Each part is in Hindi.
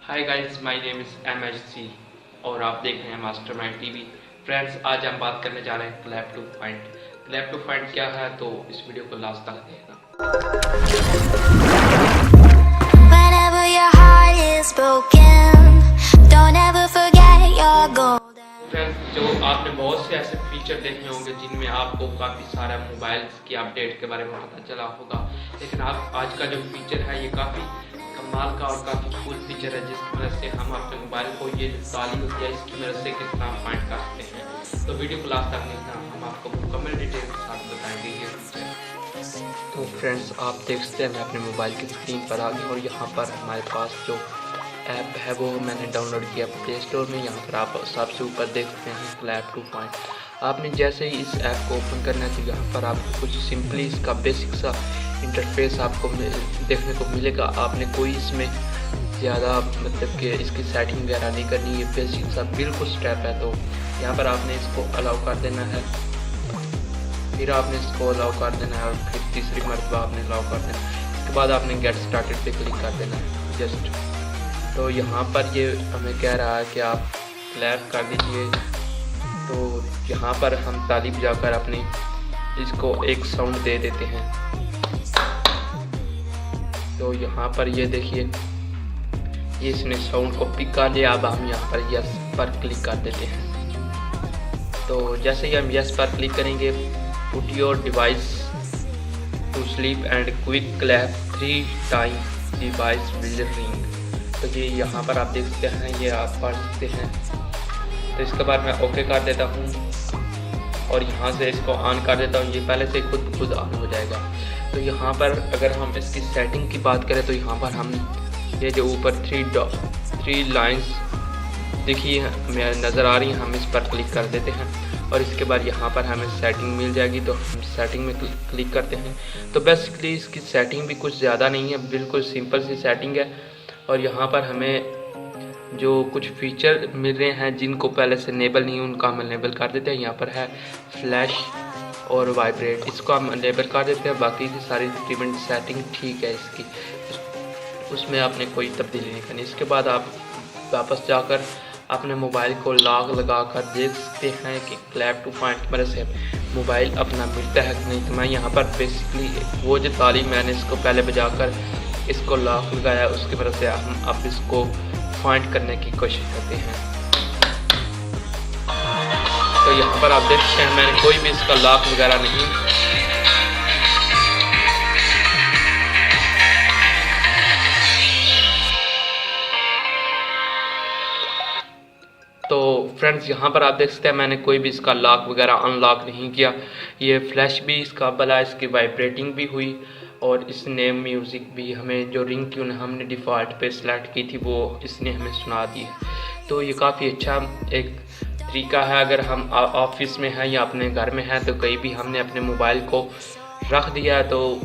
Hi guys, my name is MHC और आप देख रहे हैं मास्टरमाइंड टीवी। फ्रेंड्स, आज हम बात करने जा रहे हैं clap to find. Clap to find क्या है, तो इस वीडियो को लास्ट तक देखना। Whenever your heart is broken, don't ever forget your golden. Friends, जो आपने बहुत से ऐसे फीचर देखे होंगे जिनमें आपको काफ़ी सारा मोबाइल्स की अपडेट के बारे में पता चला होगा, लेकिन आप आज का जो फीचर है ये काफ़ी कमाल का और काफ़ी कूल फीचर है, जिसकी वजह से हम अपने मोबाइल को ये जो ताली होती है इसकी मदद से किस तरह फाइंड कर सकते हैं। तो वीडियो को लास्ट तक देखना, हम आपको मुकम्मल डिटेल के साथ बताएंगे ये फीचर। तो फ्रेंड्स, आप देख सकते हैं मैं अपने मोबाइल की स्क्रीन पर आ गया और यहाँ पर हमारे पास जो ऐप है वो मैंने डाउनलोड किया प्ले स्टोर में। यहाँ पर आप सबसे ऊपर देख सकते हैं क्लैप टू फाइंड। आपने जैसे ही इस ऐप को ओपन करना है तो यहाँ पर आपको कुछ सिंपली इसका बेसिक सा इंटरफेस आपको देखने को मिलेगा। आपने कोई इसमें ज़्यादा मतलब कि इसकी सेटिंग वगैरह नहीं करनी, ये बेसिक सा बिल्कुल स्टेप है। तो यहाँ पर आपने इसको अलाउ कर देना है, फिर आपने इसको अलाउ कर देना है और फिर तीसरी मरतबा आपने अलाउ कर देना है। इसके बाद आपने गेट स्टार्टेड पे क्लिक कर देना है जस्ट। तो यहाँ पर ये हमें कह रहा है कि आप क्लैप कर दीजिए। तो यहाँ पर हम ताली बजाकर अपनी इसको एक साउंड दे देते हैं। तो यहाँ पर ये देखिए, ये इसने साउंड को पिक कर लिया। अब हम यहाँ पर यस पर क्लिक कर देते हैं। तो जैसे ही हम यस पर क्लिक करेंगे, put your device to sleep and quick clap 3 times device will ring. तो ये यहाँ पर आप देख सकते हैं, ये आप पढ़ सकते हैं। तो इसके बाद मैं ओके कर देता हूँ और यहाँ से इसको ऑन कर देता हूँ। ये पहले से खुद ऑन हो जाएगा। तो यहाँ पर अगर हम इसकी सेटिंग की बात करें तो यहाँ पर हम ये जो ऊपर 3 लाइंस देखिए हमें नज़र आ रही हैं, हम इस पर क्लिक कर देते हैं और इसके बाद यहाँ पर हमें सेटिंग मिल जाएगी। तो हम सेटिंग में क्लिक करते हैं। तो बेसिकली इसकी सेटिंग भी कुछ ज़्यादा नहीं है, बिल्कुल सिंपल सी सेटिंग है। और यहाँ पर हमें जो कुछ फीचर मिल रहे हैं जिनको पहले से इनेबल नहीं, उनका हम इनेबल कर देते हैं। यहाँ पर है फ्लैश और वाइब्रेट, इसको हम इनेबल कर देते हैं। बाकी की सारी तकरीबन सेटिंग ठीक है इसकी, उसमें आपने कोई तब्दीली नहीं करनी। इसके बाद आप वापस जाकर अपने मोबाइल को लॉक लगा कर देख सकते हैं कि क्लैप टू फाइंड की मदद से मोबाइल अपना मिलता है कि नहीं। तो मैं यहाँ पर बेसिकली वो जो ताली मैंने इसको पहले बजाकर इसको लॉक लगाया, उसकी वजह से हम अब इसको फाइंड करने की कोशिश करते हैं। तो यहाँ पर आप देख सकते हैं मैंने कोई भी इसका लॉक वगैरह नहीं। तो फ्रेंड्स, यहाँ पर आप देख सकते हैं मैंने कोई भी इसका लॉक वगैरह अनलॉक नहीं किया। ये फ्लैश भी इसका बला, इसकी वाइब्रेटिंग भी हुई और इसने म्यूज़िक भी हमें जो रिंग ट्यून हमने डिफ़ॉल्ट पे सेलेक्ट की थी वो इसने हमें सुना दी है। तो ये काफ़ी अच्छा एक तरीका है। अगर हम ऑफिस में हैं या अपने घर में हैं तो कहीं भी हमने अपने मोबाइल को रख दिया है, तो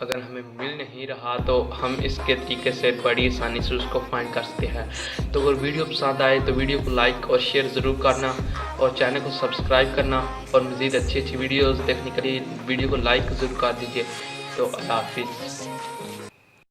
अगर हमें मिल नहीं रहा तो हम इसके तरीके से बड़ी आसानी से उसको फाइंड कर सकते हैं। तो अगर वीडियो पसंद आए तो वीडियो को लाइक और शेयर ज़रूर करना और चैनल को सब्सक्राइब करना और मज़ीद अच्छी वीडियोस देखने के लिए वीडियो को लाइक ज़रूर कर दीजिए। तो अल्लाह हाफिज़।